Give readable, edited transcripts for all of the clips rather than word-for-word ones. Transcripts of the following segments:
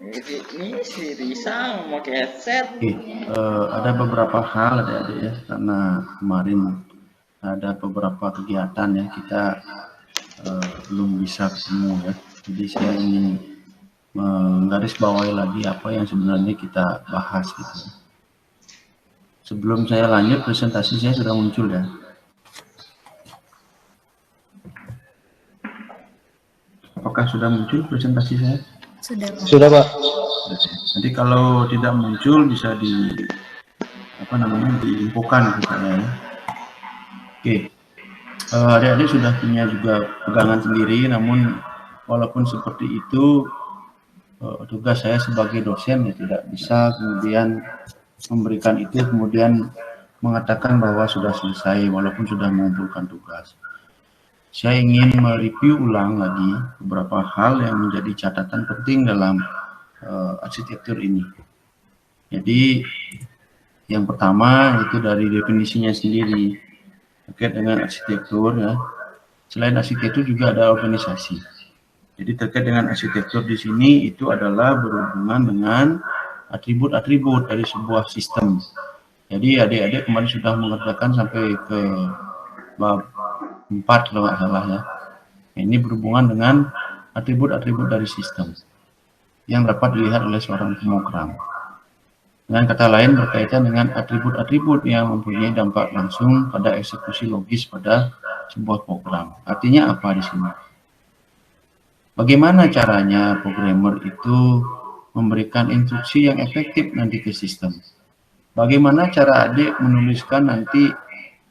Ini si Risa memakai headset. Oke, ada beberapa hal adik-adik ya, karena kemarin ada beberapa kegiatan ya, kita belum bisa ketemu ya. Jadi saya ingin menggarisbawahi lagi apa yang sebenarnya kita bahas gitu. Sebelum saya lanjut, presentasi saya sudah muncul ya. Apakah sudah muncul presentasi saya? Sudah, Pak. Nanti kalau tidak muncul bisa diinfokan ke saya ya. Oke, adik-adik sudah punya juga pegangan sendiri, namun walaupun seperti itu, tugas saya sebagai dosen ya tidak bisa kemudian memberikan itu kemudian mengatakan bahwa sudah selesai walaupun sudah mengumpulkan tugas. Saya ingin mereview ulang lagi beberapa hal yang menjadi catatan penting dalam arsitektur ini. Jadi yang pertama itu dari definisinya sendiri terkait dengan arsitektur ya. Selain arsitektur juga ada organisasi. Jadi terkait dengan arsitektur di sini itu adalah berhubungan dengan atribut-atribut dari sebuah sistem. Jadi adik-adik kemarin sudah mengerjakan sampai ke bab 4 kalau nggak salah ya. Ini berhubungan dengan atribut-atribut dari sistem yang dapat dilihat oleh seorang pemrogram. Dengan kata lain berkaitan dengan atribut-atribut yang mempunyai dampak langsung pada eksekusi logis pada sebuah program. Artinya apa di sini? Bagaimana caranya programmer itu memberikan instruksi yang efektif nanti ke sistem? Bagaimana cara adik menuliskan nanti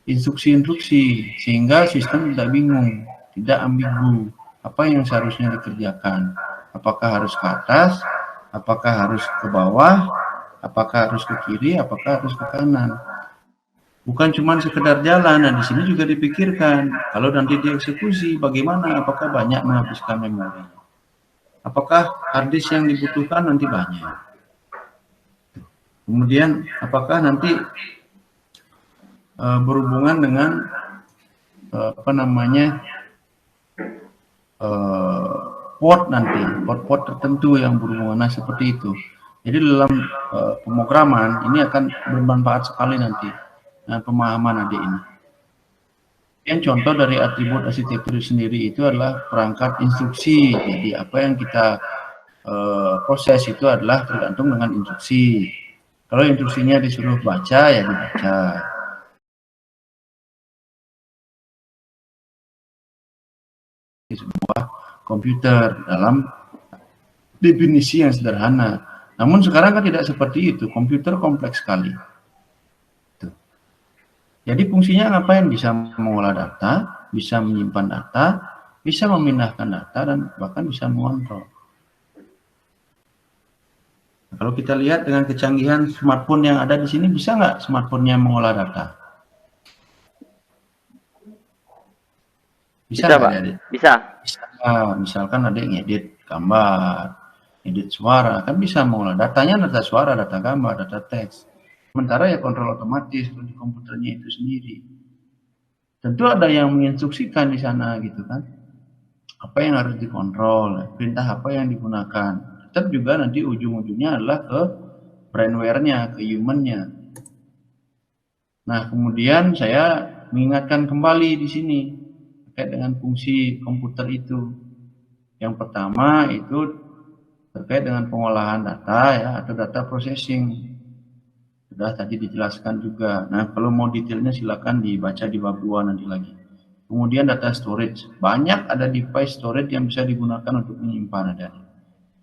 instruksi-instruksi sehingga sistem tidak bingung, tidak ambigu. Apa yang seharusnya dikerjakan? Apakah harus ke atas? Apakah harus ke bawah? Apakah harus ke kiri? Apakah harus ke kanan? Bukan cuma sekedar jalan. Nah, di sini juga dipikirkan kalau nanti dieksekusi bagaimana? Apakah banyak menghabiskan memori? Apakah hard disk yang dibutuhkan nanti banyak? Kemudian apakah nanti berhubungan dengan port nanti, port tertentu yang berhubungan seperti itu. Jadi dalam pemrograman ini akan bermanfaat sekali nanti dengan pemahaman adik ini. Yang contoh dari atribut arsitektur sendiri itu adalah perangkat instruksi. Jadi apa yang kita proses itu adalah tergantung dengan instruksi. Kalau instruksinya disuruh baca ya dibaca. Sebuah komputer dalam definisi yang sederhana. Namun sekarang kan tidak seperti itu. Komputer kompleks sekali. Jadi fungsinya ngapain? Bisa mengolah data, bisa menyimpan data, bisa memindahkan data, dan bahkan bisa mengontrol. Nah, kalau kita lihat dengan kecanggihan smartphone yang ada di sini, bisa nggak smartphone-nya mengolah data? Bisa Pak? Bisa. Misalkan ada yang edit gambar, edit suara, kan bisa mengolah datanya, data suara, data gambar, data teks. Sementara ya kontrol otomatis di komputernya itu sendiri. Tentu ada yang menginstruksikan di sana gitu kan. Apa yang harus dikontrol, perintah apa yang digunakan. Tetap juga nanti ujung-ujungnya adalah ke brainware-nya, ke human-nya. Nah, kemudian saya mengingatkan kembali di sini terkait dengan fungsi komputer itu. Yang pertama itu terkait dengan pengolahan data ya, atau data processing. Sudah tadi dijelaskan juga. Nah, kalau mau detailnya silakan dibaca di bab 2 nanti lagi. Kemudian data storage. Banyak ada device storage yang bisa digunakan untuk menyimpan ada.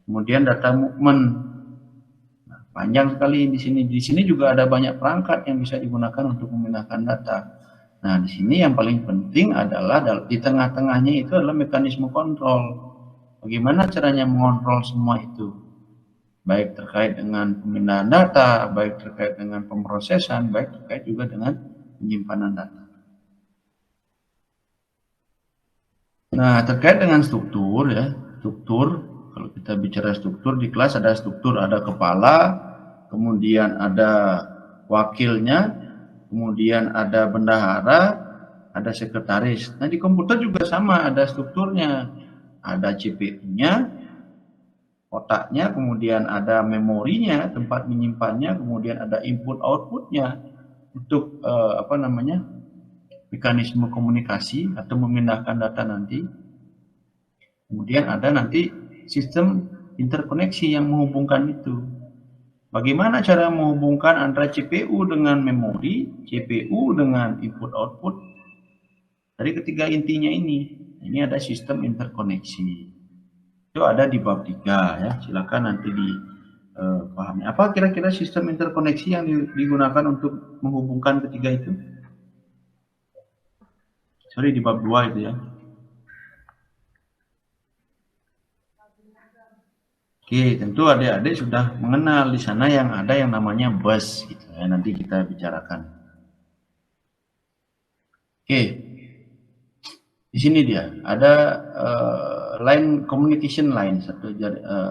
Kemudian data movement. Nah, panjang sekali di sini. Di sini juga ada banyak perangkat yang bisa digunakan untuk memindahkan data. Nah, di sini yang paling penting adalah di tengah-tengahnya itu adalah mekanisme kontrol. Bagaimana caranya mengontrol semua itu? Baik terkait dengan pemindahan data, baik terkait dengan pemrosesan, baik terkait juga dengan penyimpanan data. Nah, terkait dengan struktur ya, struktur, kalau kita bicara struktur di kelas ada struktur, ada kepala, kemudian ada wakilnya, kemudian ada bendahara, ada sekretaris. Nah, di komputer juga sama, ada strukturnya, ada CPU-nya, otaknya, kemudian ada memorinya, tempat menyimpannya, kemudian ada input outputnya untuk mekanisme komunikasi atau memindahkan data nanti. Kemudian ada nanti sistem interkoneksi yang menghubungkan itu. Bagaimana cara menghubungkan antara CPU dengan memori, CPU dengan input output? Dari ketiga intinya ini ada sistem interkoneksi. Itu ada di bab 3 ya. Silakan nanti dipahami. Apa kira-kira sistem interkoneksi yang digunakan untuk menghubungkan ketiga itu? Sorry, di bab 2 itu ya. Oke, tentu adik-adik sudah mengenal di sana yang ada yang namanya bus gitu ya. Nanti kita bicarakan. Oke. Di sini dia ada line communication line, satu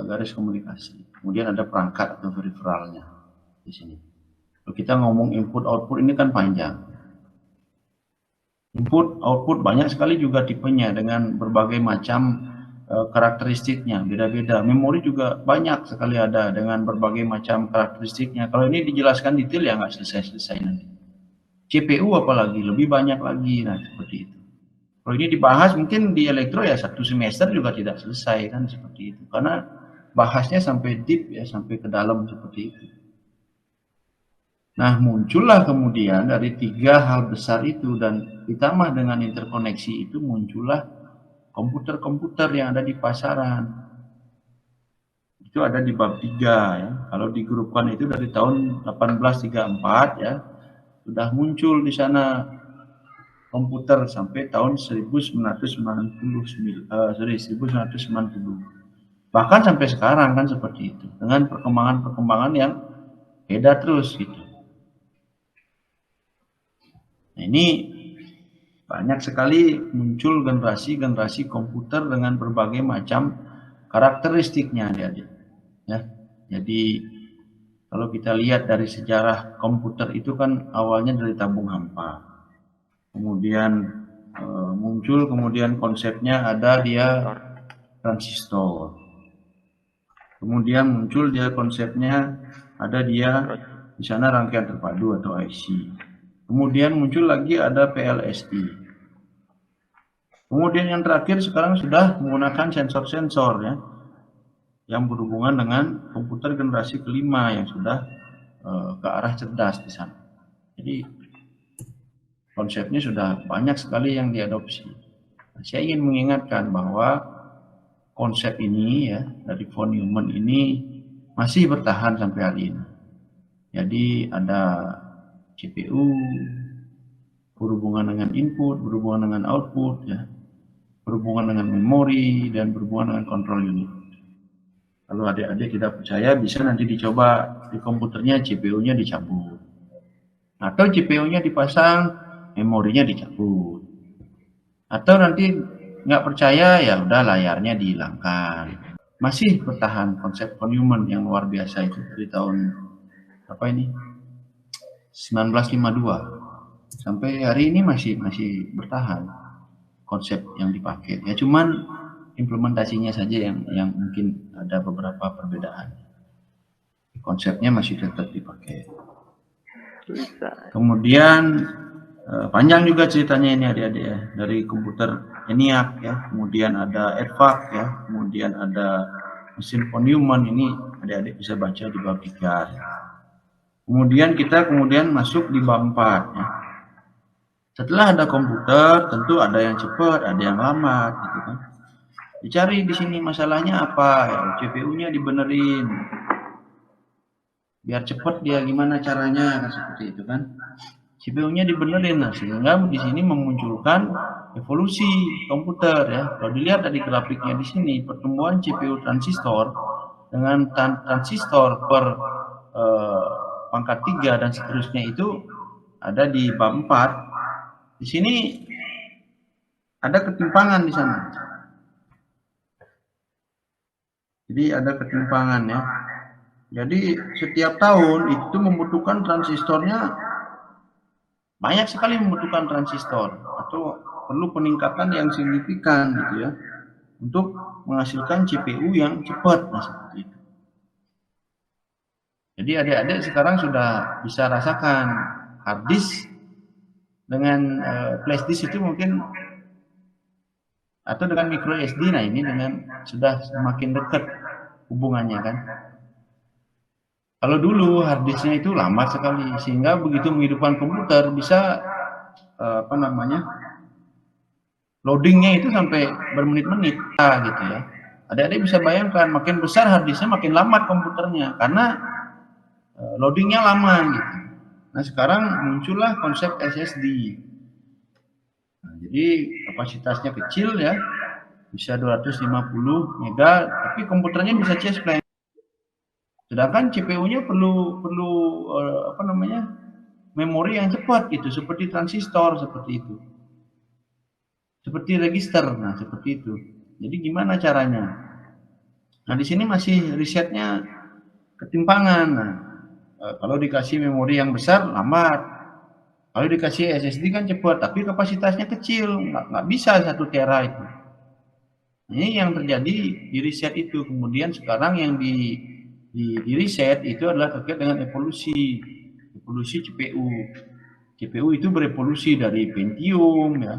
garis komunikasi. Kemudian ada perangkat atau peripheralnya di sini. Kalau kita ngomong input output ini kan panjang. Input output banyak sekali juga tipenya dengan berbagai macam karakteristiknya, beda-beda. Memori juga banyak sekali ada dengan berbagai macam karakteristiknya. Kalau ini dijelaskan detail ya nggak selesai-selesai nanti. CPU apalagi lebih banyak lagi, nah seperti itu. Kalau ini dibahas mungkin di elektro ya 1 semester juga tidak selesai kan seperti itu. Karena bahasnya sampai deep ya, sampai ke dalam seperti itu. Nah, muncullah kemudian dari 3 hal besar itu dan ditambah dengan interkoneksi itu muncullah komputer-komputer yang ada di pasaran. Itu ada di bab 3 ya. Kalau digrupkan itu dari tahun 1834 ya, sudah muncul di sana komputer sampai tahun 1990. Bahkan sampai sekarang kan seperti itu. Dengan perkembangan-perkembangan yang beda terus gitu. Nah, ini banyak sekali muncul generasi-generasi komputer dengan berbagai macam karakteristiknya adik-adik. Ya, jadi kalau kita lihat dari sejarah komputer itu kan awalnya dari tabung hampa, kemudian muncul kemudian konsepnya ada dia transistor, kemudian muncul dia konsepnya ada dia di sana rangkaian terpadu atau IC. Kemudian muncul lagi ada PLSI. Kemudian yang terakhir sekarang sudah menggunakan sensor-sensor ya, yang berhubungan dengan komputer generasi kelima yang sudah ke arah cerdas di sana. Jadi konsepnya sudah banyak sekali yang diadopsi. Saya ingin mengingatkan bahwa konsep ini ya dari von Neumann ini masih bertahan sampai hari ini. Jadi ada CPU, berhubungan dengan input, berhubungan dengan output, ya, berhubungan dengan memori, dan berhubungan dengan control unit. Kalau adik-adik tidak percaya, bisa nanti dicoba di komputernya CPU-nya dicabut. Atau CPU-nya dipasang, memorinya dicabut. Atau nanti nggak percaya, ya udah layarnya dihilangkan. Masih bertahan konsep von Neumann yang luar biasa itu dari tahun apa ini? 1952 sampai hari ini masih bertahan konsep yang dipakai ya, cuman implementasinya saja yang mungkin ada beberapa perbedaan. Konsepnya masih tetap dipakai. Kemudian panjang juga ceritanya ini adik-adik ya, dari komputer ENIAC ya, kemudian ada EDVAC ya, kemudian ada mesin von Neumann, ini adik-adik bisa baca di bab 3 ya. Kemudian kita masuk di bab 4 ya. Setelah ada komputer, tentu ada yang cepat, ada yang lambat gitu kan. Dicari di sini masalahnya apa ya, CPU-nya dibenerin. Biar cepat dia gimana caranya kan seperti itu kan. CPU-nya dibenerin nah, sehingga di sini memunculkan evolusi komputer ya. Kalau dilihat dari grafiknya di sini, pertumbuhan CPU transistor dengan transistor per pangkat 3 dan seterusnya itu ada di bab 4. Di sini ada ketimpangan di sana. Jadi ada ketimpangan ya. Jadi setiap tahun itu membutuhkan transistornya, banyak sekali membutuhkan transistor atau perlu peningkatan yang signifikan gitu ya. untuk menghasilkan CPU yang cepat. Nah, seperti itu. Jadi adik-adik sekarang sudah bisa rasakan hard disk dengan flash disk itu mungkin, atau dengan micro SD. Nah, ini dengan sudah semakin dekat hubungannya kan. Kalau dulu hard disknya itu lambat sekali, sehingga begitu menghidupkan komputer bisa loadingnya itu sampai bermenit-menit gitu ya. Adik-adik bisa bayangkan, makin besar hard disknya makin lambat komputernya karena loadingnya lama gitu. Nah, sekarang muncullah konsep SSD. Nah, jadi kapasitasnya kecil ya, bisa 250 mega, tapi komputernya bisa cespleng. Sedangkan CPU-nya perlu memori yang cepat gitu, seperti transistor, seperti itu. Seperti register, nah seperti itu. Jadi gimana caranya? Nah, di sini masih risetnya ketimpangan. Nah, kalau dikasih memori yang besar lambat. Kalau dikasih SSD kan cepat, tapi kapasitasnya kecil, nggak bisa 1 tera itu. Ini yang terjadi di riset itu. Kemudian sekarang yang di riset itu adalah terkait dengan evolusi CPU. CPU itu berevolusi dari Pentium ya.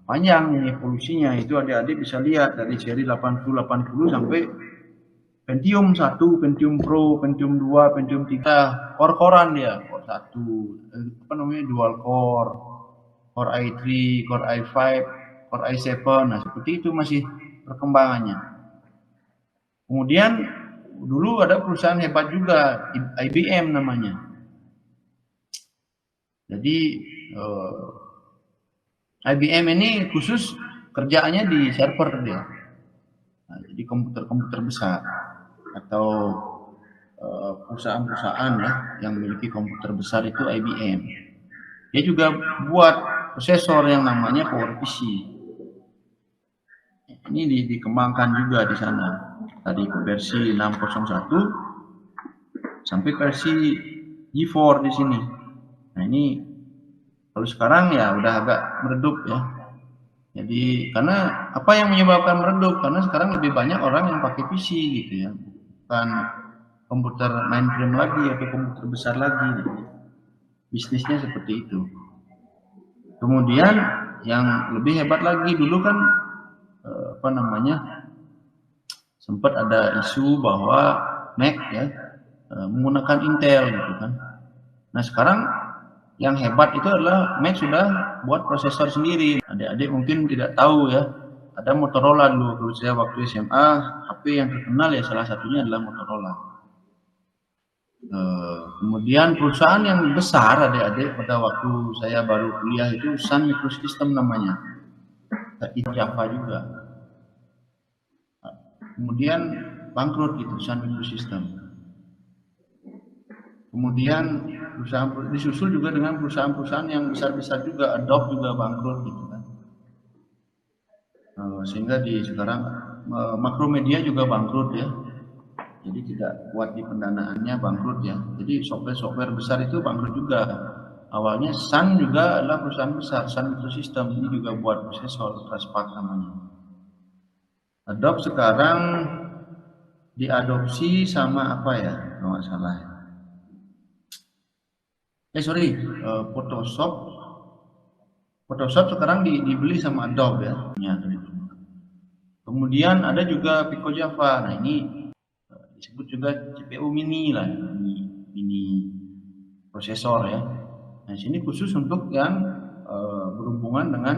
Panjang evolusinya, itu adik-adik bisa lihat dari seri 8080 sampai Pentium 1, Pentium Pro, Pentium 2, Pentium 3, core-corean dia, core 1, dual core, core i3, core i5, core i7. Nah, seperti itu masih perkembangannya. Kemudian dulu ada perusahaan hebat juga, IBM namanya. Jadi IBM ini khusus kerjaannya di server dia. Nah, jadi komputer-komputer besar atau perusahaan-perusahaan ya yang memiliki komputer besar itu IBM. Dia juga buat prosesor yang namanya PowerPC. Ini dikembangkan juga di sana. Tadi versi 601 sampai versi G4 di sini. Nah, ini kalau sekarang ya udah agak meredup ya. Jadi karena apa yang menyebabkan meredup? Karena sekarang lebih banyak orang yang pakai PC gitu ya, bukan komputer mainframe lagi atau komputer besar lagi. Bisnisnya seperti itu. Kemudian yang lebih hebat lagi, dulu kan sempat ada isu bahwa Mac ya menggunakan Intel gitu kan. Nah, sekarang yang hebat itu adalah Mac sudah buat prosesor sendiri. Adik-adik mungkin tidak tahu ya, ada Motorola dulu. Kalau saya waktu SMA, HP yang terkenal ya salah satunya adalah Motorola. Kemudian perusahaan yang besar adik-adik pada waktu saya baru kuliah itu Sun Microsystem namanya, di Java juga. Kemudian bangkrut itu Sun Microsystem. Kemudian perusahaan disusul juga dengan perusahaan-perusahaan yang besar-besar juga, Adobe juga bangkrut gitu kan. Sehingga sekarang Makromedia juga bangkrut ya. Jadi tidak kuat di pendanaannya, bangkrut ya. Jadi software besar itu bangkrut juga. Awalnya Sun juga adalah perusahaan besar, Sun Microsystem, ini juga buat prosesor Transpark namanya. Adobe sekarang diadopsi sama apa ya, kalau nggak salah ya. Photoshop sekarang dibeli sama Adobe ya. Kemudian ada juga Pico Java. Nah, ini disebut juga CPU mini lah, mini prosesor ya. Nah, sini khusus untuk yang berhubungan dengan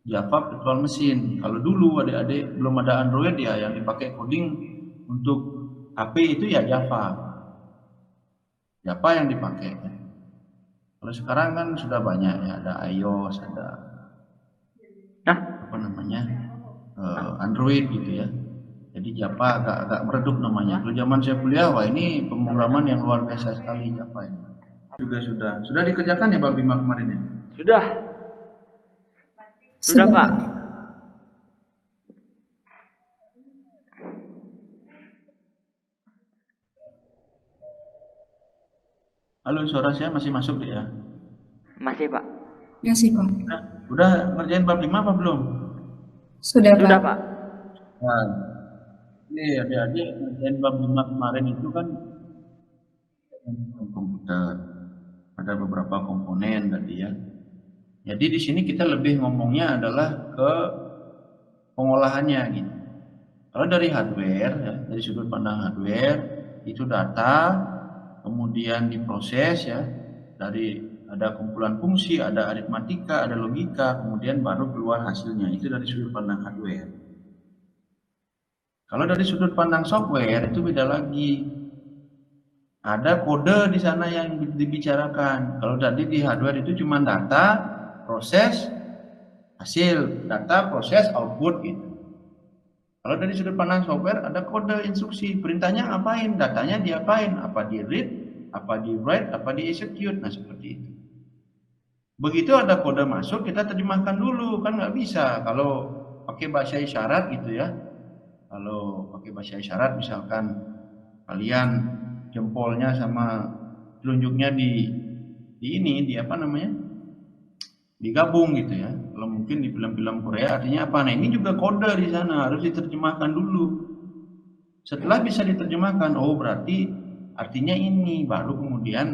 Java virtual machine. Kalau dulu adik-adik belum ada Android ya, yang dipakai coding untuk HP itu ya Java yang dipakai. Kalau sekarang kan sudah banyak ya, ada iOS, ada Android gitu ya. Jadi Java agak meredup namanya. Kalau zaman saya kuliah, wah ini pemrograman yang luar biasa sekali Java ini. Juga sudah dikerjakan ya Bang Bima kemarin ya? Sudah Pak. Halo, suara saya masih masuk ya? Masih Pak. Masih Pak. Udah ngerjain bab 5 apa belum? Sudah, Sudah, Pak. Pak. Nah, ini adik-adik ngerjain bab 5 kemarin itu kan komputer. Ada beberapa komponen tadi ya. Jadi di sini kita lebih ngomongnya adalah ke pengolahannya gitu. Kalau dari hardware, ya, dari sudut pandang hardware, itu data, kemudian diproses ya, dari ada kumpulan fungsi, ada aritmatika, ada logika, kemudian baru keluar hasilnya. Itu dari sudut pandang hardware. Kalau dari sudut pandang software itu beda lagi. Ada kode di sana yang dibicarakan. Kalau tadi di hardware itu cuma data, proses, hasil, data, proses, output gitu. Kalau dari sudut pandang software ada kode instruksi, perintahnya ngapain, datanya diapain, apa di read, apa di write, apa di execute, nah seperti itu. Begitu ada kode masuk kita terjemahkan dulu, kan nggak bisa kalau pakai bahasa isyarat gitu ya. Kalau pakai bahasa isyarat misalkan kalian jempolnya sama telunjuknya di apa namanya, digabung gitu ya. Kalau mungkin di film-film Korea artinya apa? Nah ini juga kode di sana harus diterjemahkan dulu. Setelah bisa diterjemahkan, oh berarti artinya ini, baru kemudian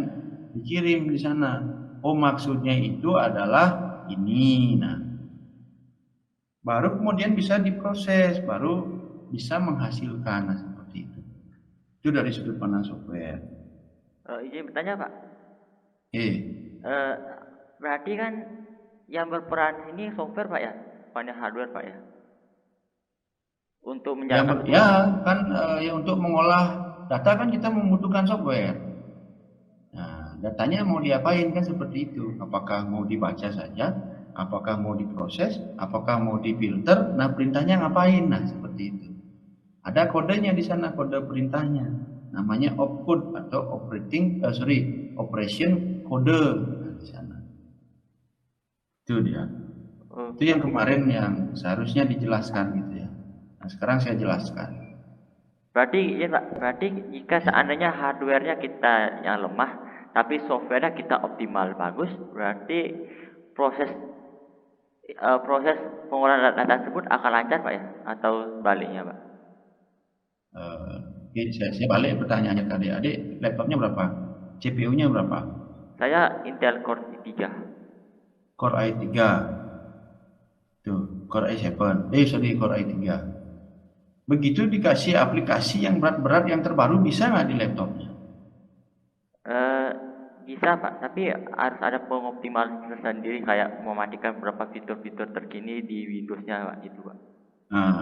dikirim di sana. Oh maksudnya itu adalah ini. Nah, baru kemudian bisa diproses, baru bisa menghasilkan. Nah, seperti itu. Itu dari sudut pandang software. Izin bertanya, Pak. Eh, Berarti kan yang berperan ini software, Pak ya, bukan hardware, Pak ya, untuk menjalankan ya kan ya untuk mengolah data kan kita membutuhkan software. Nah, datanya mau diapain kan seperti itu. Apakah mau dibaca saja, apakah mau diproses, apakah mau difilter. Nah, perintahnya ngapain? Nah, seperti itu. Ada kodenya di sana, kode perintahnya. Namanya opcode atau operation code. Nah, di sana. Itu dia. Itu yang kemarin yang seharusnya dijelaskan gitu ya. Nah, sekarang saya jelaskan. Berarti ya, Pak, berarti jika seandainya hardware-nya kita yang lemah, tapi software-nya kita optimal bagus, berarti proses pengolahan data tersebut akan lancar, Pak ya, atau sebaliknya, Pak? Saya balik pertanyaannya tadi. Adik, laptopnya berapa? CPU-nya berapa? Saya Intel Core i3. Core i3. Tuh, Core i7. Core i3. Begitu dikasih aplikasi yang berat-berat yang terbaru, bisa nggak di laptopnya? Bisa, Pak, tapi harus ada pengoptimalan tersendiri kayak mematikan beberapa fitur-fitur terkini di Windows-nya, Pak, itu, Pak. Nah,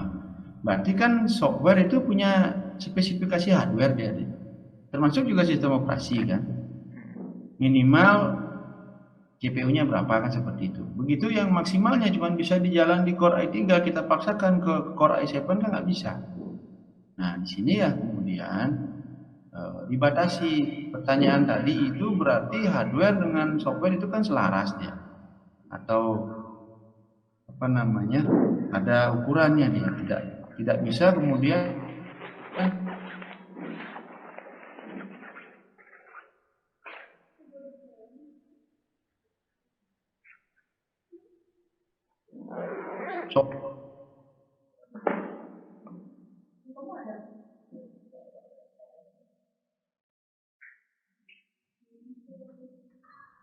berarti kan software itu punya spesifikasi hardware dia. Termasuk juga sistem operasi kan. Minimal CPU-nya berapa kan seperti itu. Begitu yang maksimalnya cuma bisa dijalan di Core i3, kita paksakan ke Core i7 kan nggak bisa. Nah, di sini ya kemudian dibatasi. Pertanyaan tadi itu berarti hardware dengan software itu kan selaras ya, atau apa namanya, ada ukurannya dia, tidak bisa kemudian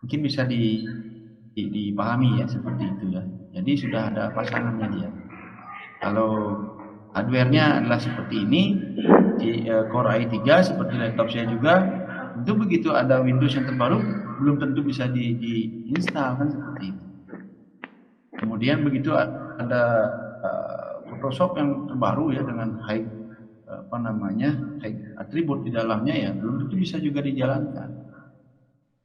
mungkin bisa dipahami ya seperti itu ya. Jadi sudah ada pasangannya dia. Kalau hardware-nya adalah seperti ini, di Core i3 seperti laptop saya juga, itu begitu ada Windows yang terbaru belum tentu bisa diinstal kan seperti itu. Kemudian begitu ada Photoshop yang terbaru ya dengan high atribut di dalamnya ya belum tentu bisa juga dijalankan.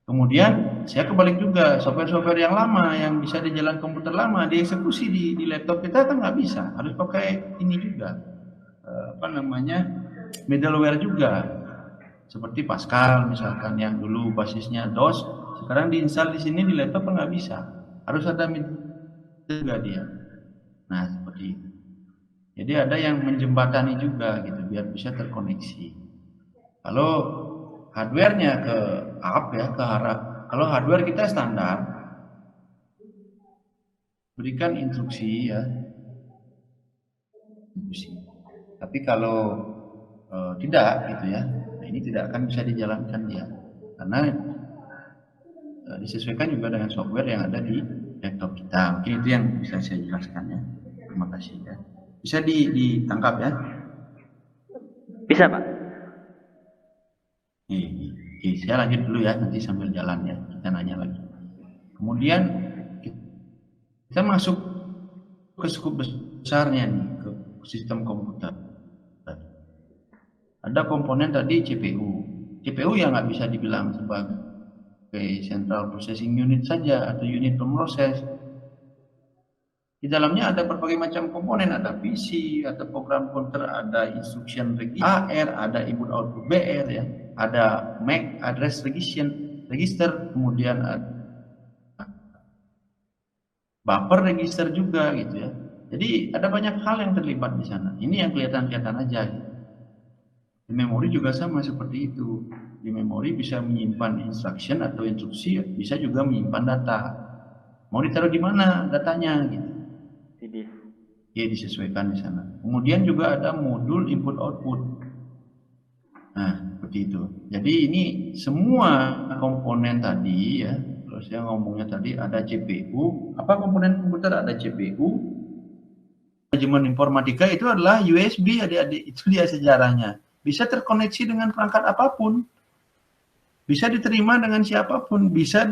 Kemudian saya kebalik juga, software-software yang lama yang bisa di jalan komputer lama dieksekusi di laptop kita kan nggak bisa, harus pakai ini juga middleware juga, seperti Pascal misalkan yang dulu basisnya DOS, sekarang diinstal di sini di laptop nggak bisa, harus ada middleware juga dia. Nah seperti itu. Jadi ada yang menjembatani juga gitu biar bisa terkoneksi. Kalau hardware-nya ke kalau hardware kita standar, berikan instruksi ya, dieksekusi. Tapi kalau tidak gitu ya, nah ini tidak akan bisa dijalankan dia, karena disesuaikan juga dengan software yang ada di laptop kita. Mungkin itu yang bisa saya jelaskan ya. Terima kasih ya. Bisa ditangkap ya? Bisa, Pak. Oke, saya lanjut dulu ya, nanti sambil jalan ya, kita nanya lagi. Kemudian kita masuk ke skup besarnya nih, ke sistem komputer. Ada komponen tadi CPU. CPU yang nggak bisa dibilang sebagai Central Processing Unit saja atau unit pemroses. Di dalamnya ada berbagai macam komponen, ada PC, ada program counter, ada instruction AR, ada input output BR ya, ada MAC address register, kemudian ada buffer register juga gitu ya. Jadi ada banyak hal yang terlibat di sana. Ini yang kelihatan aja. Gitu. Di memori juga sama seperti itu. Di memori bisa menyimpan instruction atau instruksi, bisa juga menyimpan data. Mau ditaruh di mana datanya gitu. Ya disesuaikan di sana. Kemudian juga ada modul input output. Nah, seperti itu. Jadi ini semua komponen tadi ya. Kalau saya ngomongnya tadi ada CPU. Apa komponen komputer? Ada CPU. Manajemen informatika itu adalah USB, adik-adik. Itu dia sejarahnya. Bisa terkoneksi dengan perangkat apapun, bisa diterima dengan siapapun, bisa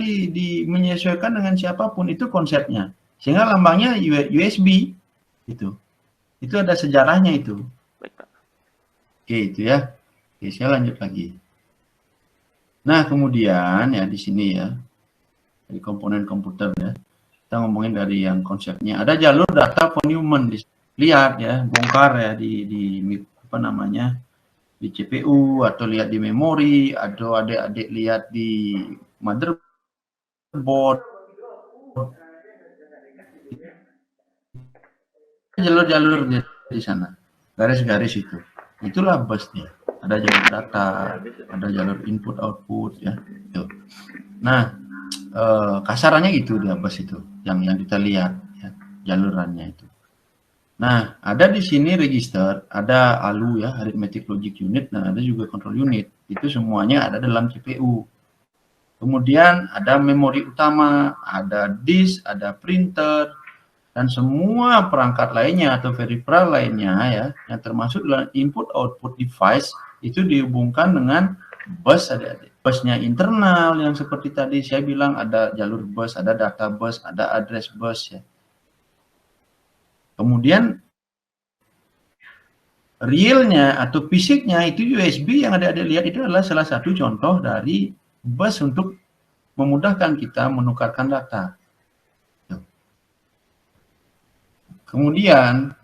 menyesuaikan dengan siapapun, itu konsepnya. Sehingga lambangnya USB, itu ada sejarahnya itu. Oke, itu ya. Oke, saya lanjut lagi. Nah, kemudian ya di sini ya, dari komponen komputer ya, kita ngomongin dari yang konsepnya. Ada jalur data for human, lihat ya, bongkar ya di apa namanya, di CPU atau lihat di memori, atau adik-adik lihat di motherboard. Jalur-jalur di sana, garis-garis itu. Itulah busnya. Ada jalur data, ada jalur input output ya. Nah, kasarannya gitu dia bus itu, yang kita lihat ya, jalurannya itu. Nah, ada di sini register, ada ALU ya, arithmetic logic unit, nah ada juga control unit. Itu semuanya ada dalam CPU. Kemudian ada memori utama, ada disk, ada printer, dan semua perangkat lainnya atau peripheral lainnya ya, yang termasuk dalam input output device itu dihubungkan dengan bus, adik-adik. Busnya internal yang seperti tadi saya bilang, ada jalur bus, ada data bus, ada address bus ya. Kemudian realnya atau fisiknya itu USB yang adik-adik lihat itu adalah salah satu contoh dari bus untuk memudahkan kita menukarkan data. Kemudian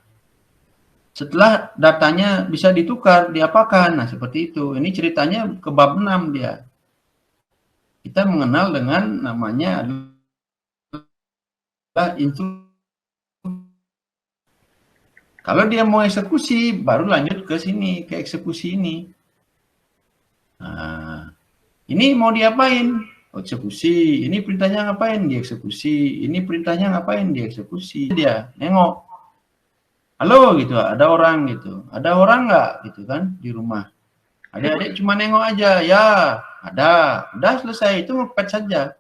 setelah datanya bisa ditukar, diapakan? Nah, seperti itu. Ini ceritanya ke bab 6 dia. Kita mengenal dengan namanya adalah instruksi. Kalau dia mau eksekusi, baru lanjut ke sini, ke eksekusi ini. Nah, ini mau diapain? Eksekusi. Ini perintahnya ngapain? Dieksekusi. Ini perintahnya ngapain? Dieksekusi. Dia nengok. Halo gitu, ada orang gitu. Ada orang nggak gitu kan di rumah? Adik-adik cuma nengok aja. Ya, ada. Udah selesai, itu ngepet saja.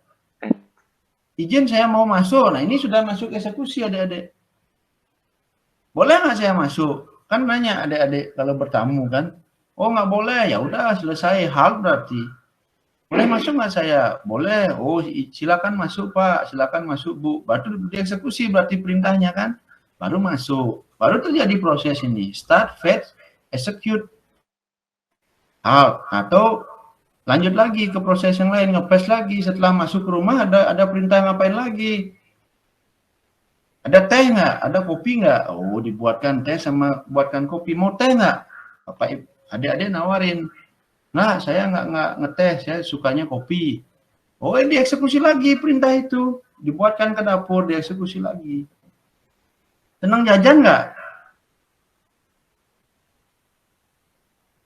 Izin saya mau masuk. Nah, ini sudah masuk eksekusi adik-adik. Boleh nggak saya masuk? Kan nanya adik-adik kalau bertamu kan. Oh nggak boleh, ya udah selesai, hal berarti. Boleh masuk nggak saya? Boleh. Oh silakan masuk Pak, silakan masuk Bu. Baru dieksekusi berarti perintahnya kan. Baru masuk. Baru terjadi proses ini. Start, fetch, execute. Hal. Atau lanjut lagi ke proses yang lain, nge-paste lagi. Setelah masuk ke rumah ada perintah ngapain lagi? Ada teh nggak? Ada kopi nggak? Oh, dibuatkan teh sama buatkan kopi. Mau teh nggak? Bapak adik-adik nawarin. Nggak, saya nggak ngeteh. Saya sukanya kopi. Oh, dieksekusi lagi perintah itu. Dibuatkan ke dapur, dieksekusi lagi. Senang jajan nggak?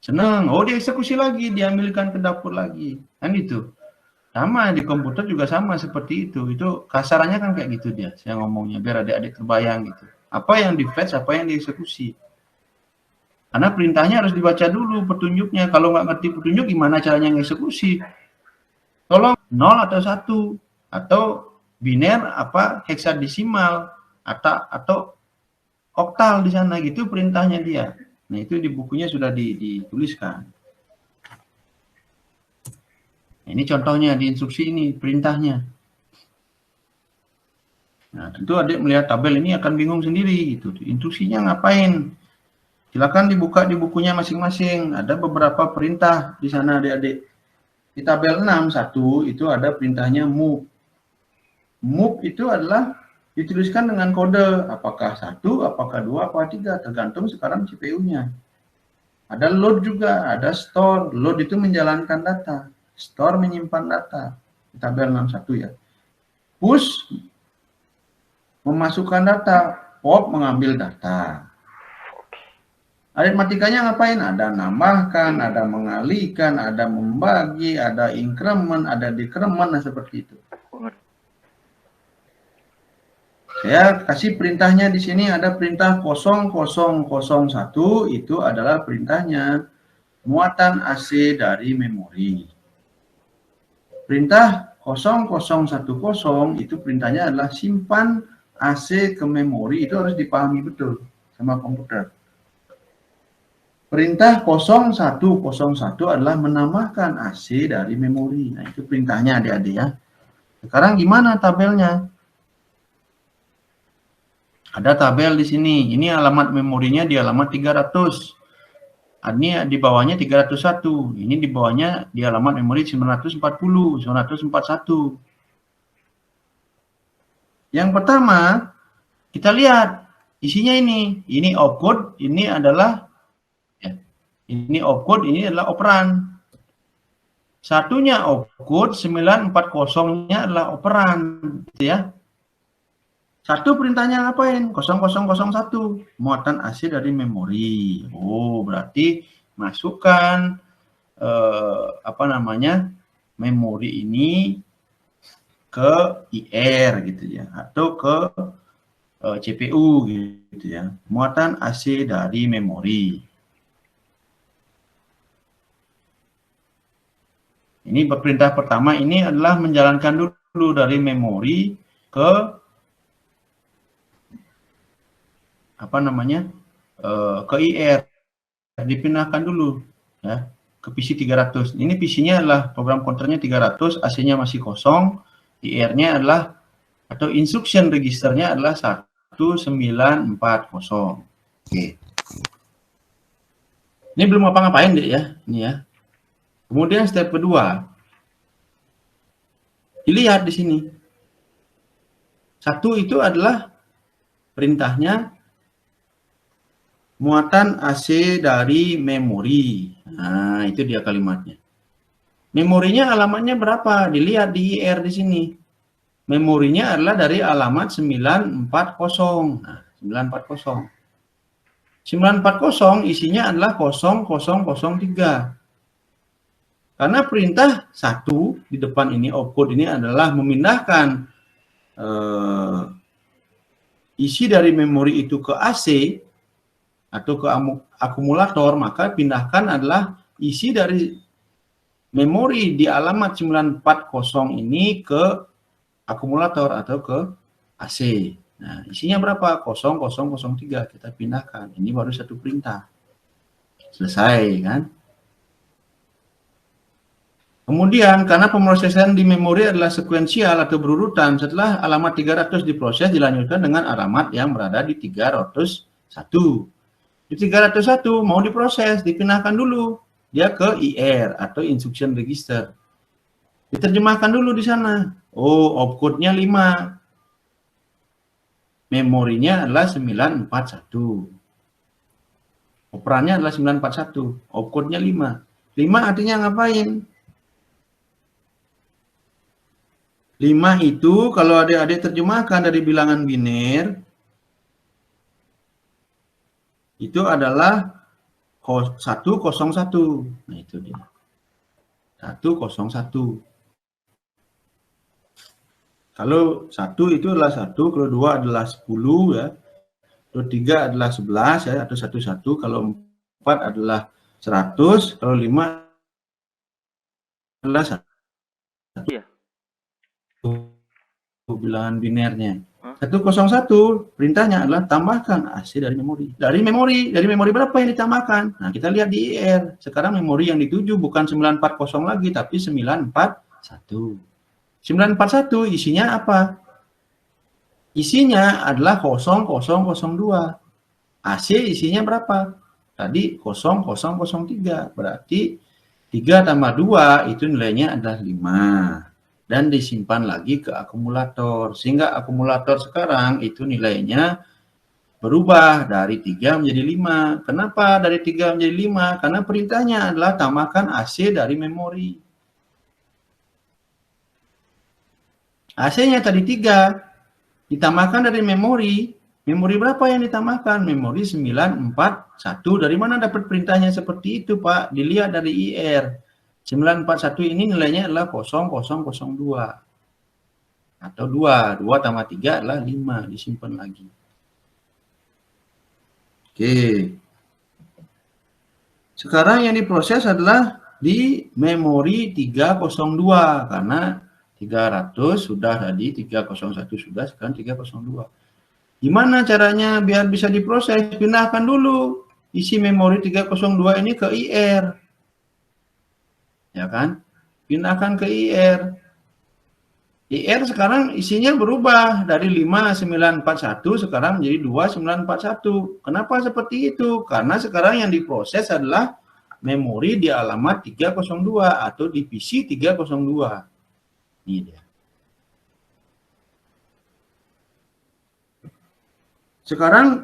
Senang. Oh, dieksekusi lagi. Diambilkan ke dapur lagi. Kan itu. Sama di komputer juga sama seperti itu. Itu kasarannya kan kayak gitu dia. Saya ngomongnya biar adik-adik terbayang gitu. Apa yang di fetch, apa yang dieksekusi. Karena perintahnya harus dibaca dulu petunjuknya. Kalau nggak ngerti petunjuk, gimana caranya ngeksekusi? Tolong 0 atau 1, atau biner apa heksadesimal, atau oktal di sana gitu perintahnya dia. Nah, itu di bukunya sudah dituliskan. Nah, ini contohnya di instruksi ini perintahnya. Nah, tentu adik melihat tabel ini akan bingung sendiri gitu. Instruksinya ngapain? Silakan dibuka di bukunya masing-masing. Ada beberapa perintah di sana adik-adik. Di tabel 6 1 itu ada perintahnya move. Move itu adalah dituliskan dengan kode apakah 1, apakah 2, apakah 3, tergantung sekarang CPU-nya. Ada load juga, ada store. Load itu menjalankan data, store menyimpan data. Di tabel 61 ya. Push memasukkan data, pop mengambil data. Aritmatikanya ngapain? Ada nambahkan, ada mengalihkan, ada membagi, ada increment, ada decrement, nah seperti itu. Saya kasih perintahnya di sini, ada perintah 0001, itu adalah perintahnya muatan AC dari memori. Perintah 0010 itu perintahnya adalah simpan AC ke memori, itu harus dipahami betul sama komputer. Perintah 0101 adalah menambahkan AC dari memori. Nah, itu perintahnya adik-adik ya. Sekarang gimana tabelnya? Ada tabel di sini. Ini alamat memorinya di alamat 300. Ini di bawahnya 301. Ini di bawahnya di alamat memori 940, 941. Yang pertama, kita lihat isinya ini. Ini opcode, ini adalah ini opcode, ini adalah operan. Satunya opcode, 940-nya adalah operan, gitu ya. Satu perintahnya ngapain? 0001, muatan AC dari memori. Oh, berarti masukkan memori ini ke IR gitu ya, atau ke CPU gitu ya. Muatan AC dari memori. Ini perintah pertama ini adalah menjalankan dulu dari memori ke ke IR, dipindahkan dulu ya ke PC 300. Ini PC-nya adalah program counternya 300, AC-nya masih kosong, IR-nya adalah atau instruction registernya adalah 1940. Oke. Ini belum apa-ngapain deh ya, ini ya. Kemudian step kedua, dilihat di sini. Satu itu adalah perintahnya muatan AC dari memori. Nah, itu dia kalimatnya. Memorinya alamatnya berapa? Dilihat di IR di sini. Memorinya adalah dari alamat 940. Nah, 940. 940 isinya adalah 0003. Karena perintah 1 di depan ini, opcode ini adalah memindahkan isi dari memori itu ke AC atau ke akumulator, maka pindahkan adalah isi dari memori di alamat 940 ini ke akumulator atau ke AC. Nah, isinya berapa? 0003, kita pindahkan. Ini baru satu perintah. Selesai kan? Kemudian, karena pemrosesan di memori adalah sekuensial atau berurutan, setelah alamat 300 diproses, dilanjutkan dengan alamat yang berada di 301. Di 301 mau diproses, dipindahkan dulu dia ke IR atau instruction register. Diterjemahkan dulu di sana. Oh, opcode-nya 5. Memorinya adalah 941. Operannya adalah 941. Opcode-nya 5. 5 artinya ngapain? 5 itu kalau adik-adik terjemahkan dari bilangan biner, itu adalah 101. Nah, itu dia. 101. Kalau 1 itu adalah 1, kalau 2 adalah 10 ya. Kalau 3 adalah 11 ya, atau 11. Kalau 4 adalah 100, kalau 5 adalah 1. Iya. Bilangan binernya. 101 perintahnya adalah tambahkan AC dari memori. Dari memori berapa yang ditambahkan? Nah, kita lihat di IR. Sekarang memori yang dituju bukan 940 lagi, tapi 941. 941 isinya apa? Isinya adalah 0002. AC isinya berapa? Tadi 0003. Berarti 3 tambah 2 itu nilainya adalah 5. Dan disimpan lagi ke akumulator. Sehingga akumulator sekarang itu nilainya berubah dari 3 menjadi 5. Kenapa dari 3 menjadi 5? Karena perintahnya adalah tambahkan AC dari memori. AC-nya tadi 3, ditambahkan dari memori. Memori berapa yang ditambahkan? Memori 941. Dari mana dapat perintahnya seperti itu, Pak? Dilihat dari IR. 941 ini nilainya adalah 0002. Atau 2. 2 tambah 3 adalah 5. Disimpan lagi. Oke. Sekarang yang diproses adalah di memori 302. Karena 300 sudah tadi, 301 sudah, sekarang 302. Gimana caranya biar bisa diproses? Pindahkan dulu isi memori 302 ini ke IR. Ya kan? Pindahkan ke IR. IR sekarang isinya berubah dari 5941 sekarang menjadi 2941. Kenapa seperti itu? Karena sekarang yang diproses adalah memori di alamat 302 atau di PC 302. Ini dia. Sekarang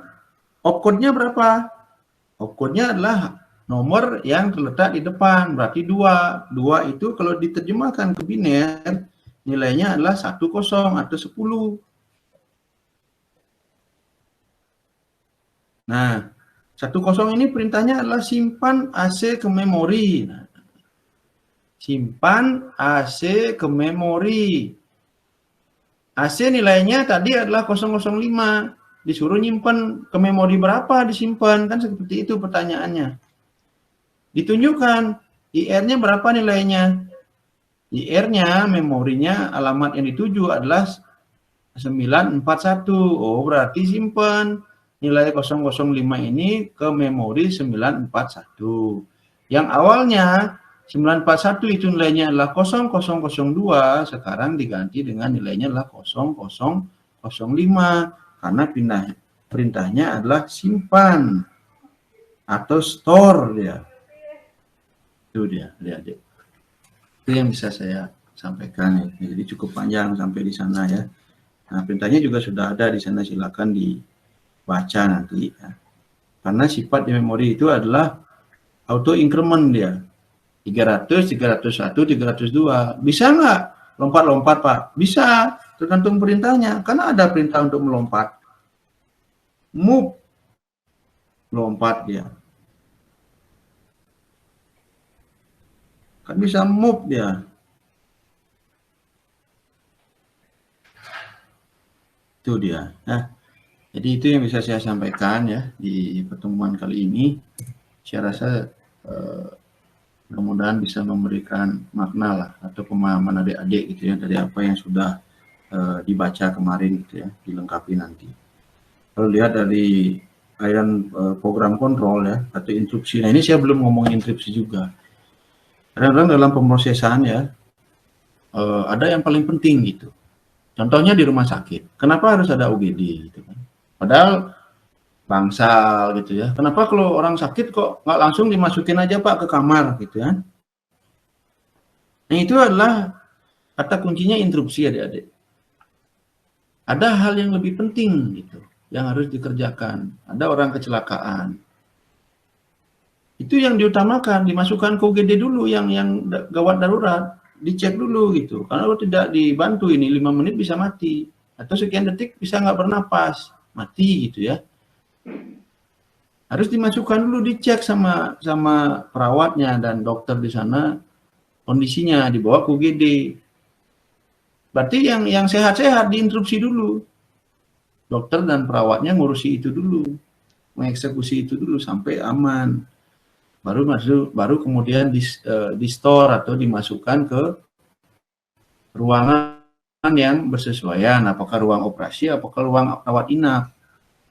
opcode-nya berapa? Opcode-nya adalah nomor yang terletak di depan, berarti 2. 2 itu kalau diterjemahkan ke biner, nilainya adalah 10 atau 10. Nah, 10 ini perintahnya adalah simpan AC ke memori. Nah, simpan AC ke memori. AC nilainya tadi adalah 005. Disuruh nyimpan ke memori berapa disimpan, kan seperti itu pertanyaannya. Ditunjukkan IR-nya berapa nilainya. IR-nya memorinya alamat yang dituju adalah 941. Oh, berarti simpan nilai 005 ini ke memori 941. Yang awalnya 941 itu nilainya adalah 0002, sekarang diganti dengan nilainya adalah 0005. Karena perintahnya adalah simpan atau store dia. Itu dia, adik-adik. Itu yang bisa saya sampaikan ya. Jadi cukup panjang sampai di sana ya. Nah, perintahnya juga sudah ada di sana, silakan dibaca nanti ya. Karena sifat di memori itu adalah auto increment dia. 300, 301, 302. Bisa nggak lompat-lompat, Pak? Bisa. Tergantung perintahnya, karena ada perintah untuk melompat. Move, lompat dia. Kan bisa move dia. Itu dia. Nah, jadi itu yang bisa saya sampaikan ya di pertemuan kali ini. Saya rasa mudah-mudahan bisa memberikan makna lah atau pemahaman adik-adik gitu ya dari apa yang sudah dibaca kemarin gitu ya, dilengkapi nanti. Kalau lihat dari program kontrol ya atau instruksi, nah ini saya belum ngomong instruksi juga. Kadang-kadang dalam pemrosesan ya ada yang paling penting gitu. Contohnya di rumah sakit, kenapa harus ada UGD gitu kan? Padahal bangsal gitu ya. Kenapa kalau orang sakit kok nggak langsung dimasukin aja Pak ke kamar gitu ya? Nah itu adalah kata kuncinya instruksi adik-adik. Ada hal yang lebih penting gitu, yang harus dikerjakan. Ada orang kecelakaan. Itu yang diutamakan, dimasukkan ke UGD dulu yang gawat darurat, dicek dulu gitu. Karena kalau tidak dibantu ini 5 menit bisa mati. Atau sekian detik bisa nggak bernapas, mati gitu ya. Harus dimasukkan dulu, dicek sama perawatnya dan dokter di sana kondisinya, dibawa ke UGD. Berarti yang sehat-sehat diinstruksi dulu. Dokter dan perawatnya ngurusi itu dulu. Mengeksekusi itu dulu sampai aman. baru kemudian di store atau dimasukkan ke ruangan yang bersesuaian, apakah ruang operasi, apakah ruang rawat inap.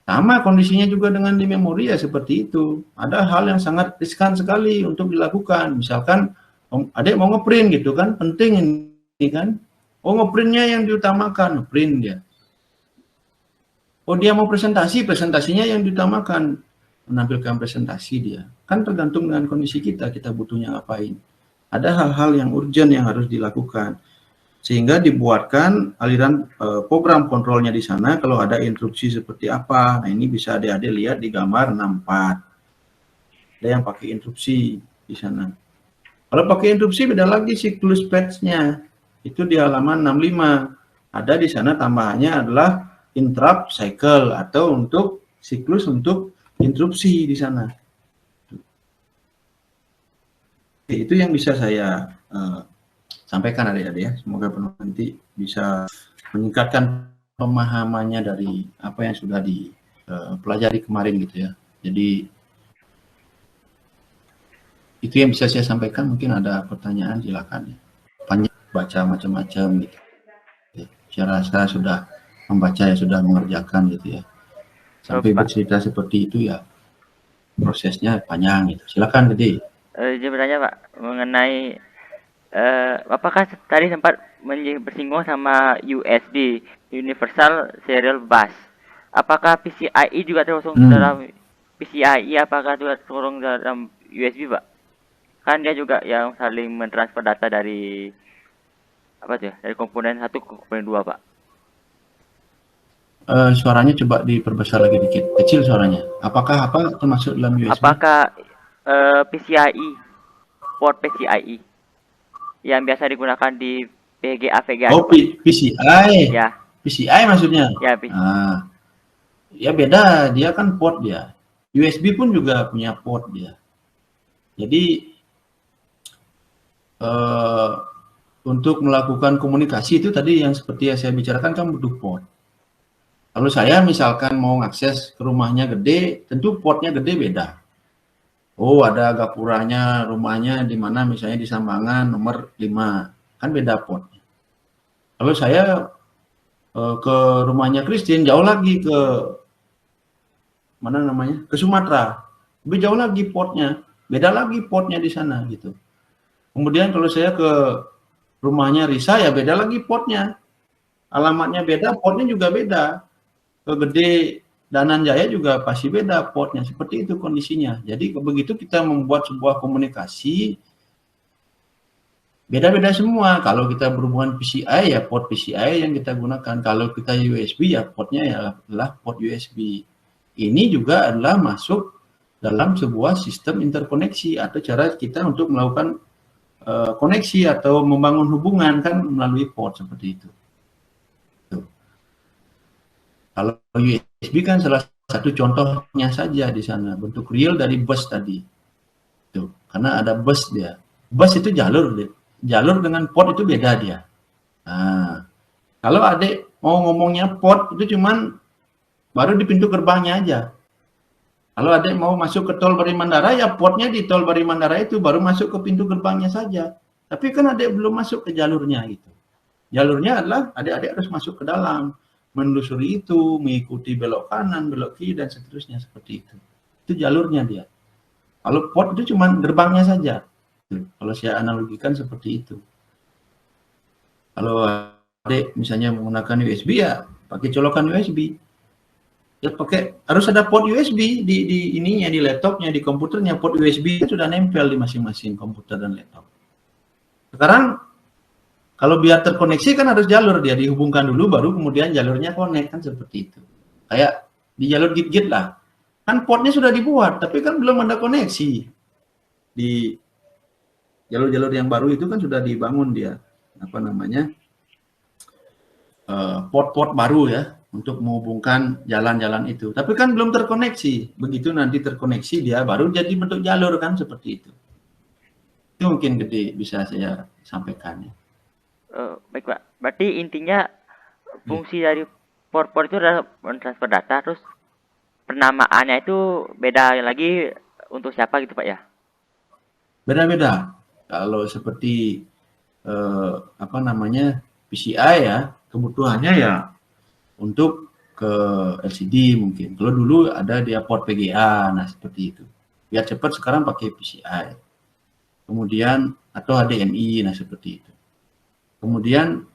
Sama kondisinya juga dengan di memori ya seperti itu. Ada hal yang sangat riskan sekali untuk dilakukan. Misalkan adik mau ngeprint gitu kan, penting ini kan. Oh ngeprintnya yang diutamakan, ngeprint dia. Oh dia mau presentasi, presentasinya yang diutamakan. Menampilkan presentasi dia. Kan tergantung dengan kondisi kita butuhnya ngapain. Ada hal-hal yang urgent yang harus dilakukan. Sehingga dibuatkan aliran program kontrolnya di sana kalau ada instruksi seperti apa. Nah ini bisa adik-adik lihat di gambar 64. Ada yang pakai instruksi di sana. Kalau pakai instruksi beda lagi siklus patch-nya. Itu di halaman 65. Ada di sana tambahannya adalah interrupt cycle atau untuk siklus untuk instruksi di sana. Itu yang bisa saya sampaikan adik-adik ya. Semoga nanti bisa meningkatkan pemahamannya dari apa yang sudah dipelajari kemarin gitu ya. Jadi itu yang bisa saya sampaikan. Mungkin ada pertanyaan silakan ya. Panjang baca macam-macam gitu. Saya rasa sudah membaca ya, sudah mengerjakan gitu ya. Sampai bercerita seperti itu ya prosesnya panjang gitu. Silakan Gede. Izin bertanya Pak mengenai Bapak kan tadi sempat bersinggung sama USB Universal Serial Bus. Apakah PCIe juga termasuk dalam PCIe? Apakah juga termasuk dalam USB Pak? Kan dia juga yang saling mentransfer data dari dari komponen 1 ke komponen 2 Pak. Suaranya coba diperbesar lagi dikit, kecil suaranya. Apakah apa termasuk dalam USB? Apakah PCIe, port PCIe yang biasa digunakan di VGA? Oh, PCI. Ya. PCI maksudnya? Ya, PCI. Ya beda, dia kan port dia. USB pun juga punya port dia. Jadi untuk melakukan komunikasi itu tadi yang seperti yang saya bicarakan kan butuh port. Kalau saya misalkan mau ngakses ke rumahnya gede, tentu portnya gede beda. Oh ada gapuranya, rumahnya di mana misalnya di Sambangan nomor 5, kan beda portnya. Kalau saya ke rumahnya Christine jauh lagi ke mana namanya, ke Sumatera, lebih jauh lagi portnya, beda lagi portnya di sana gitu. Kemudian kalau saya ke rumahnya Risa ya beda lagi portnya, alamatnya beda, portnya juga beda. Ke Gede Dananjaya juga pasti beda portnya, seperti itu kondisinya. Jadi begitu kita membuat sebuah komunikasi beda-beda semua. Kalau kita berhubungan PCI ya port PCI yang kita gunakan. Kalau kita USB ya portnya ya adalah port USB. Ini juga adalah masuk dalam sebuah sistem interkoneksi atau cara kita untuk melakukan koneksi atau membangun hubungan kan melalui port seperti itu. Kalau USB kan salah satu contohnya saja di sana, bentuk real dari bus tadi. Tuh, karena ada bus dia. Bus itu jalur dengan port itu beda dia. Nah, kalau adik mau ngomongnya port itu cuman baru di pintu gerbangnya aja. Kalau adik mau masuk ke tol Bari Mandara ya portnya di tol Bari Mandara itu baru masuk ke pintu gerbangnya saja. Tapi kan adik belum masuk ke jalurnya gitu. Jalurnya adalah adik-adik harus masuk ke dalam, menelusuri itu, mengikuti belok kanan, belok kiri dan seterusnya seperti itu. Itu jalurnya dia. Kalau port itu cuma gerbangnya saja. Kalau saya analogikan seperti itu. Kalau adik misalnya menggunakan USB ya pakai colokan USB. Ya pakai harus ada port USB di ininya, di laptopnya, di komputernya. Port USB itu sudah nempel di masing-masing komputer dan laptop. Sekarang kalau biar terkoneksi kan harus jalur dia dihubungkan dulu baru kemudian jalurnya connect kan seperti itu. Kayak di jalur git-git lah. Kan portnya sudah dibuat tapi kan belum ada koneksi. Di jalur-jalur yang baru itu kan sudah dibangun dia apa namanya? Port-port baru ya untuk menghubungkan jalan-jalan itu. Tapi kan belum terkoneksi. Begitu nanti terkoneksi dia baru jadi bentuk jalur kan seperti itu. Itu mungkin Gede bisa saya sampaikan ya. Baik Pak, berarti intinya fungsi dari port-port itu adalah mentransfer data, terus penamaannya itu beda lagi untuk siapa gitu Pak ya? Beda-beda. Kalau seperti apa namanya PCI ya, kebutuhannya ya untuk ke LCD mungkin. Kalau dulu ada dia port VGA, nah seperti itu. Biar cepat sekarang pakai PCI. Kemudian atau HDMI, nah seperti itu. Kemudian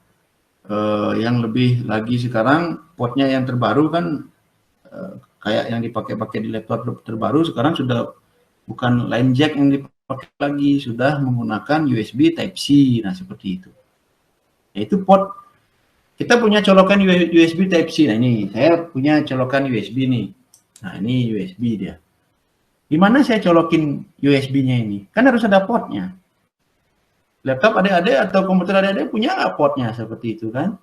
yang lebih lagi sekarang portnya yang terbaru kan kayak yang dipakai-pakai di laptop terbaru sekarang sudah bukan line jack yang dipakai lagi, sudah menggunakan USB Type C, nah seperti itu. Yaitu port, kita punya colokan USB Type C, nah ini saya punya colokan USB nih, nah ini USB dia. Gimana saya colokin USB-nya ini? Kan harus ada portnya. Laptop adik-adik atau komputer adik-adik punya nggak portnya seperti itu kan?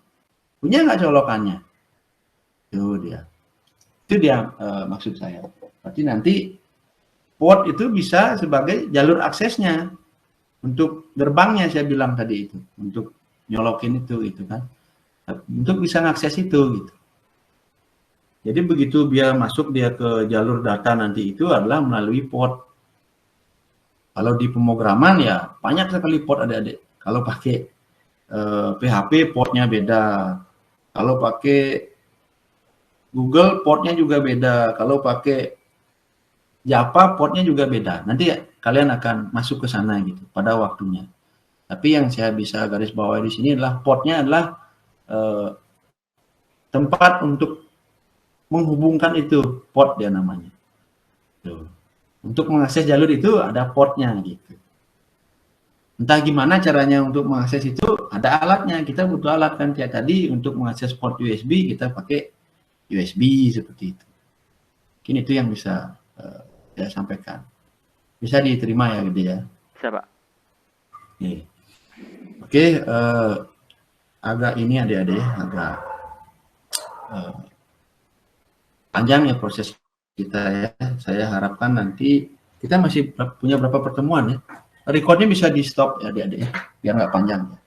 Punya nggak colokannya? Itu dia maksud saya. Berarti nanti port itu bisa sebagai jalur aksesnya untuk gerbangnya, saya bilang tadi itu, untuk nyolokin itu kan, untuk bisa ngakses itu gitu. Jadi begitu dia masuk dia ke jalur data nanti itu adalah melalui port. Kalau di pemrograman ya banyak sekali port adik-adik. Kalau pakai PHP portnya beda. Kalau pakai Google portnya juga beda. Kalau pakai Java portnya juga beda. Nanti kalian akan masuk ke sana gitu pada waktunya. Tapi yang saya bisa garis bawahi di sini adalah portnya adalah tempat untuk menghubungkan itu, port dia namanya. Tuh. Untuk mengakses jalur itu ada portnya gitu. Entah gimana caranya untuk mengakses itu, ada alatnya. Kita butuh alat kan kayak tadi untuk mengakses port USB kita pakai USB seperti itu. Mungkin itu yang bisa saya sampaikan. Bisa diterima ya gitu ya. Bisa, Pak. Oke, agak ini adik-adik agak panjang ya proses kita ya. Saya harapkan nanti kita masih punya berapa pertemuan ya. Recordnya bisa di stop ya adik-adik ya, biar nggak panjang ya.